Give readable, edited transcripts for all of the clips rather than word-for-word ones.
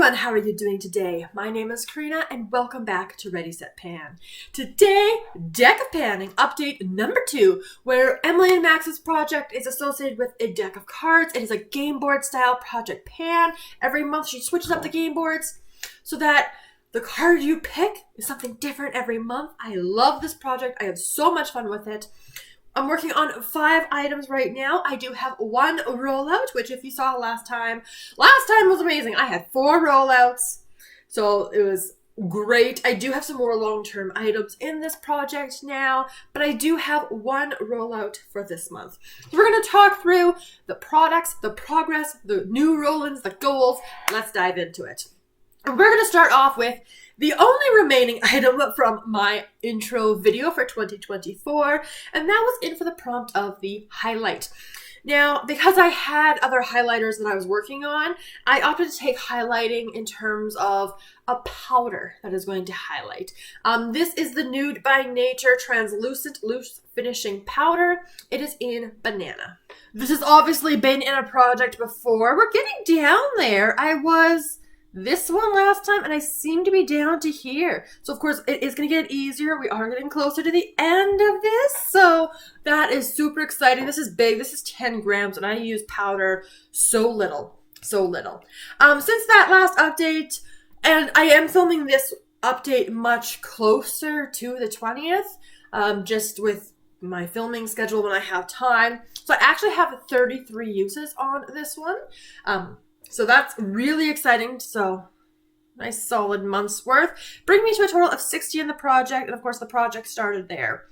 everyone, how are you doing today? My name is Karina and welcome back to Ready Set Pan. Today, deck of panning update number 2, where Emily and Max's project is associated with a deck of cards. It is a game board style project pan. Every month she switches up the game boards so that the card you pick is something different every month. I love this project. I have so much fun with it. I'm working on 5 items right now. I do have 1 rollout, which if you saw last time was amazing. I had 4 rollouts, so it was great. I do have some more long-term items in this project now, but I do have 1 rollout for this month. So we're going to talk through the products, the progress, the new roll-ins, the goals. Let's dive into it. And we're going to start off with the only remaining item from my intro video for 2024, and that was in for the prompt of the highlight. Now, because I had other highlighters that I was working on, I opted to take highlighting in terms of a powder that is going to highlight. This is the Nude by Nature Translucent Loose Finishing Powder. It is in Banana. This has obviously been in a project before. We're getting down there. I was this one last time, and I seem to be down to here. So, of course, it is going to get easier. We are getting closer to the end of this, so that is super exciting. This is big. This is 10 grams, and I use powder so little. Since that last update, and I am filming this update much closer to the 20th, just with my filming schedule when I have time. So I actually have 33 uses on this one. So that's really exciting. So nice solid month's worth. Bring me to a total of 60 in the project. And of course the project started there.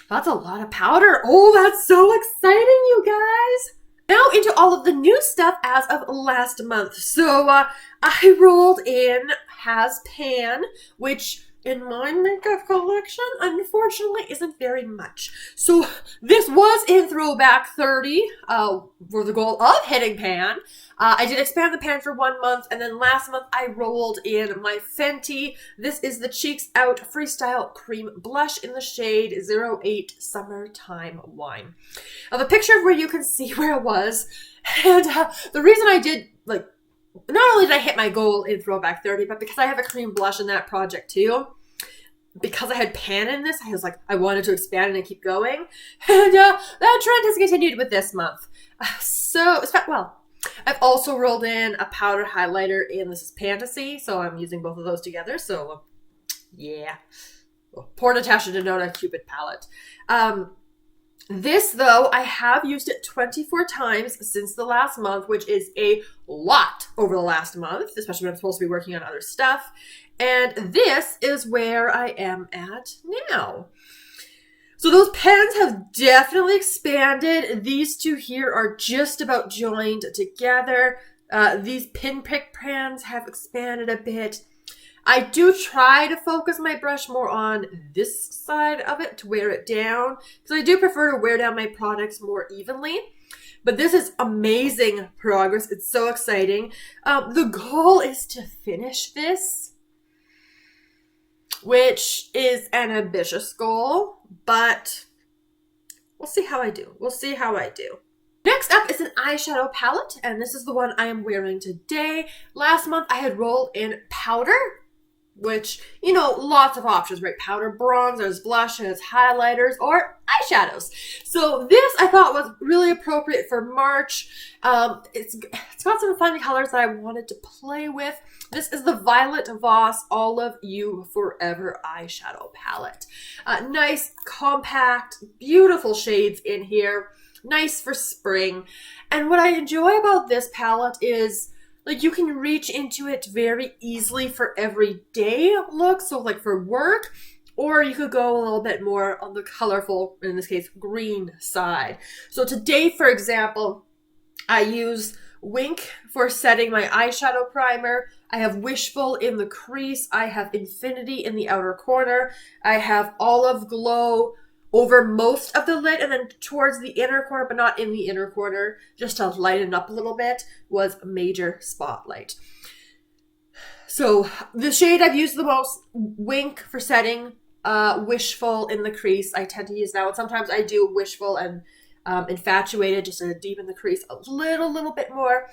That's a lot of powder. Oh, that's so exciting, you guys. Now into all of the new stuff as of last month. So I rolled in Has Pan, which in my makeup collection, unfortunately, isn't very much. So this was in Throwback 30 for the goal of hitting pan. I did expand the pan for 1 month, and then last month I rolled in my Fenty. This is the Cheeks Out Freestyle Cream Blush in the shade 08 Summertime Wine. I have a picture of where you can see where it was, and the reason I did, not only did I hit my goal in Throwback 30, but because I have a cream blush in that project too, because I had pan in this, I was like, I wanted to expand and keep going. And that trend has continued with this month. I've also rolled in a powder highlighter in This is Fantasy, so I'm using both of those together. So, yeah. Poor Natasha Denona Cupid palette. This, though, I have used it 24 times since the last month, which is a lot over the last month, especially when I'm supposed to be working on other stuff. And this is where I am at now. So those pans have definitely expanded. These two here are just about joined together. These pinprick pans have expanded a bit. I do try to focus my brush more on this side of it to wear it down, because I do prefer to wear down my products more evenly. But this is amazing progress. It's so exciting. The goal is to finish this, which is an ambitious goal, but we'll see how I do. Next up is an eyeshadow palette, and this is the one I am wearing today. Last month I had rolled in powder, which, lots of options, right? Powder, bronzers, blushes, highlighters, or eyeshadows. So this I thought was really appropriate for March. It's got some fun colors that I wanted to play with. This is the Violet Voss Olive You Forever eyeshadow palette. Nice, compact, beautiful shades in here. Nice for spring. And what I enjoy about this palette is you can reach into it very easily for everyday look, so for work, or you could go a little bit more on the colorful, in this case, green side. So today, for example, I use Wink for setting my eyeshadow primer. I have Wishful in the crease. I have Infinity in the outer corner. I have Olive Glow over most of the lid, and then towards the inner corner, but not in the inner corner, just to lighten up a little bit, was Major Spotlight. So the shade I've used the most, Wink for setting, Wishful in the crease. I tend to use that one. Sometimes I do Wishful and Infatuated, just to deepen the crease a little bit more.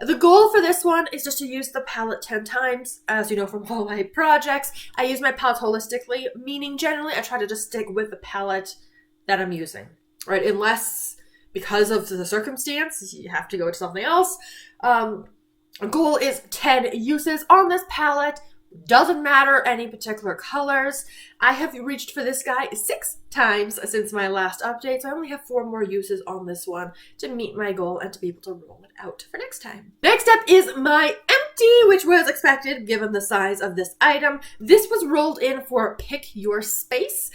The goal for this one is just to use the palette 10 times. As you know from all my projects, I use my palette holistically, meaning generally I try to just stick with the palette that I'm using, right? Unless, because of the circumstance, you have to go to something else. Goal is 10 uses on this palette. Doesn't matter any particular colors. I have reached for this guy 6 times since my last update, so I only have 4 more uses on this one to meet my goal and to be able to roll it out for next time. Next up is my empty, which was expected given the size of this item. This was rolled in for Pick Your Space,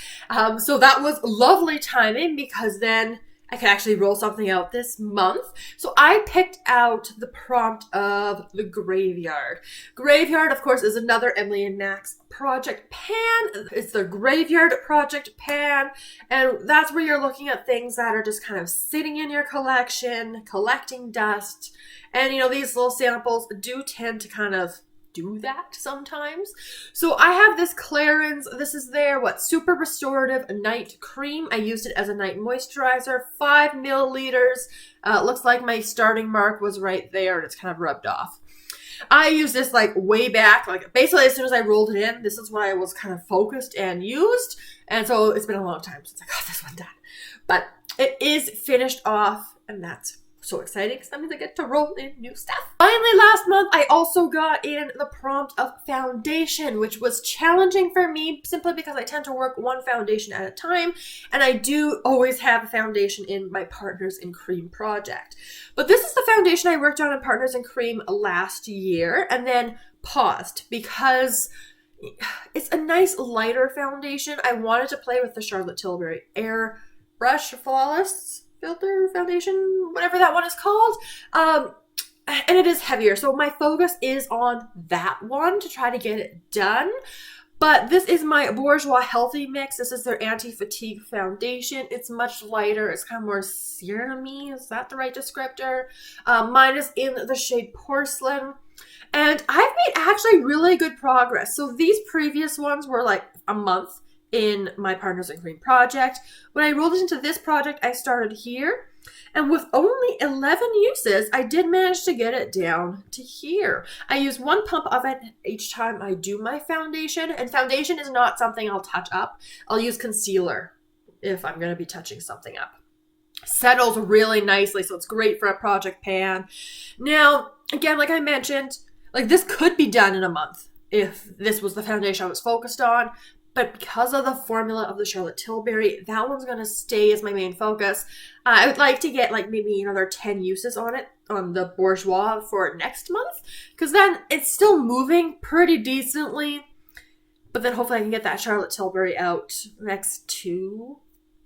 so that was lovely timing because then I could actually roll something out this month. So I picked out the prompt of the Graveyard. Graveyard, of course, is another Emily and Max project pan. It's the Graveyard project pan. And that's where you're looking at things that are just kind of sitting in your collection, collecting dust. And, you know, these little samples do tend to kind of do that sometimes. So I have this Clarins, this is their Super Restorative Night Cream. I used it as a night moisturizer, 5 milliliters. Looks like my starting mark was right there and it's kind of rubbed off. I used this like way back, like basically as soon as I rolled it in, this is what I was kind of focused and used. And so it's been a long time since I got this one done. But it is finished off and that's so exciting because that means I get to roll in new stuff. Finally, last month, I also got in the prompt of foundation, which was challenging for me simply because I tend to work one foundation at a time, and I do always have a foundation in my Partners in Cream project. But this is the foundation I worked on in Partners in Cream last year and then paused because it's a nice lighter foundation. I wanted to play with the Charlotte Tilbury Airbrush Flawless Filter Foundation, whatever that one is called. And it is heavier. So my focus is on that one to try to get it done. But this is my Bourjois Healthy Mix. This is their Anti-Fatigue Foundation. It's much lighter. It's kind of more serum-y. Is that the right descriptor? Mine is in the shade Porcelain. And I've made actually really good progress. So these previous ones were like a month in my Partners in Cream project. When I rolled it into this project, I started here. And with only 11 uses, I did manage to get it down to here. I use 1 pump of it each time I do my foundation. And foundation is not something I'll touch up. I'll use concealer if I'm going to be touching something up. Settles really nicely, so it's great for a project pan. Now, again, like I mentioned, like this could be done in a month if this was the foundation I was focused on. But because of the formula of the Charlotte Tilbury, that one's going to stay as my main focus. I would like to get like maybe another 10 uses on it, on the Bourjois for next month. Because then it's still moving pretty decently. But then hopefully I can get that Charlotte Tilbury out next 2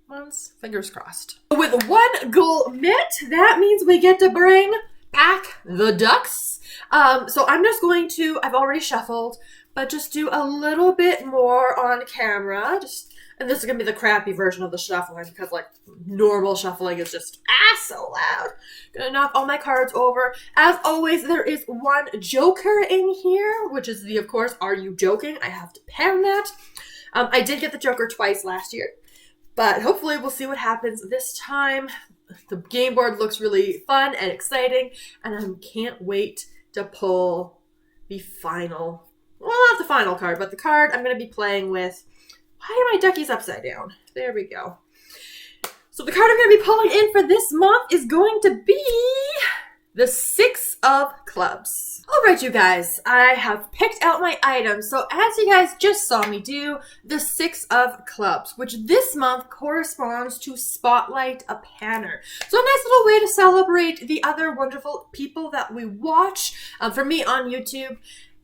months. Fingers crossed. With 1 goal met, that means we get to bring back the ducks. So I'm just going to, I've already shuffled, but just do a little bit more on camera. And this is going to be the crappy version of the shuffling because like normal shuffling is just so loud. Gonna knock all my cards over. As always, there is 1 joker in here, which is the, of course, Are You Joking? I have to pan that. I did get the joker twice last year, but hopefully we'll see what happens this time. The game board looks really fun and exciting, and I can't wait to pull the final, well, not the final card, but the card I'm going to be playing with. Why are my duckies upside down? There we go. So the card I'm going to be pulling in for this month is going to be the 6 of Clubs. All right, you guys, I have picked out my items. So as you guys just saw me do, the 6 of Clubs, which this month corresponds to Spotlight a Panner. So a nice little way to celebrate the other wonderful people that we watch for me on YouTube.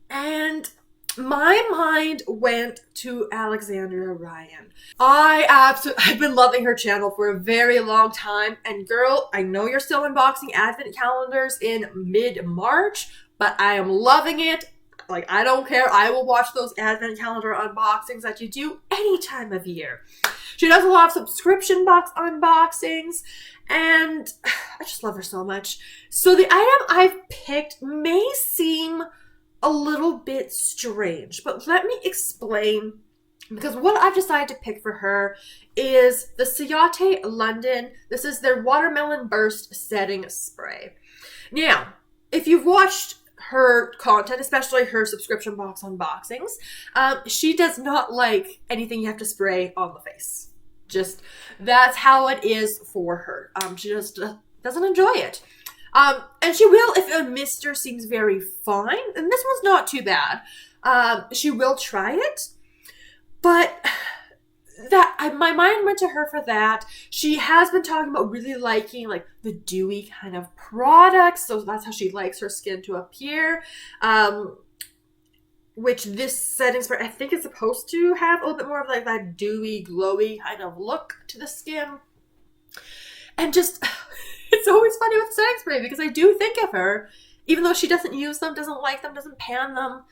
And my mind went to Alexandria Ryan. I've been loving her channel for a very long time. And girl, I know you're still unboxing advent calendars in mid-March, but I am loving it. Like, I don't care. I will watch those advent calendar unboxings that you do any time of year. She does a lot of subscription box unboxings, and I just love her so much. So the item I've picked may seem a little bit strange, but let me explain because what I've decided to pick for her is the Ciate London. This is their Watermelon Burst Setting Spray. Now, if you've watched her content, especially her subscription box unboxings, she does not like anything you have to spray on the face. Just, that's how it is for her. She just doesn't enjoy it. And she will if a mister seems very fine, and this one's not too bad. She will try it, but my mind went to her for that. She has been talking about really liking like the dewy kind of products, so that's how she likes her skin to appear. Which this setting spray I think is supposed to have a little bit more of like that dewy, glowy kind of look to the skin. And just, it's always funny with setting spray because I do think of her, even though she doesn't use them, doesn't like them, doesn't pan them.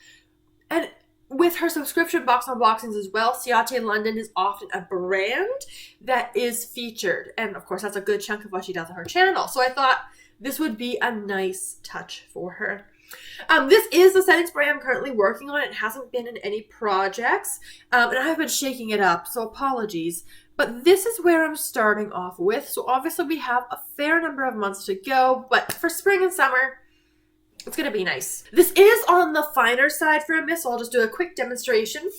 And with her subscription box unboxings as well, Ciate London is often a brand that is featured. And of course, that's a good chunk of what she does on her channel. So I thought this would be a nice touch for her. This is the setting spray I'm currently working on. It hasn't been in any projects. And I have been shaking it up, so apologies. But this is where I'm starting off with. So obviously we have a fair number of months to go. But for spring and summer, it's going to be nice. This is on the finer side for a mist, so I'll just do a quick demonstration.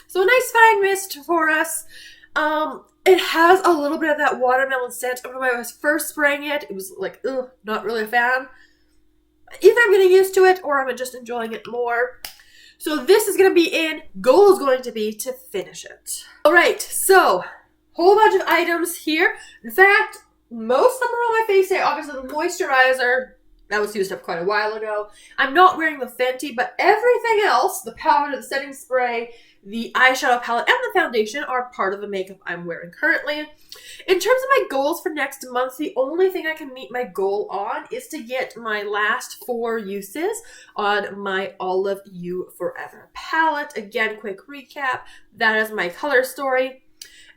So a nice fine mist for us. It has a little bit of that watermelon scent. I remember when I was first spraying it, it was like, ugh, not really a fan. Either I'm getting used to it or I'm just enjoying it more. So this is going to be in. Goal is going to be to finish it. All right, so whole bunch of items here. In fact, most of them are on my face today. Obviously, the moisturizer, that was used up quite a while ago. I'm not wearing the Fenty, but everything else, the powder, the setting spray, the eyeshadow palette, and the foundation are part of the makeup I'm wearing currently. In terms of my goals for next month, the only thing I can meet my goal on is to get my last 4 uses on my Olive You Forever palette. Again, quick recap, that is my color story.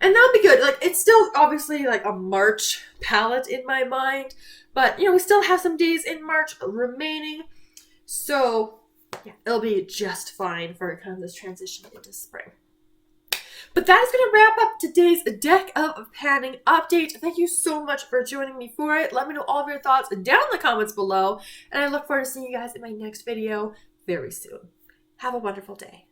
And that'll be good. Like, it's still obviously like a March palette in my mind, but you know, we still have some days in March remaining. So yeah, it'll be just fine for kind of this transition into spring. But that is going to wrap up today's Deck of Panning update. Thank you so much for joining me for it. Let me know all of your thoughts down in the comments below. And I look forward to seeing you guys in my next video very soon. Have a wonderful day.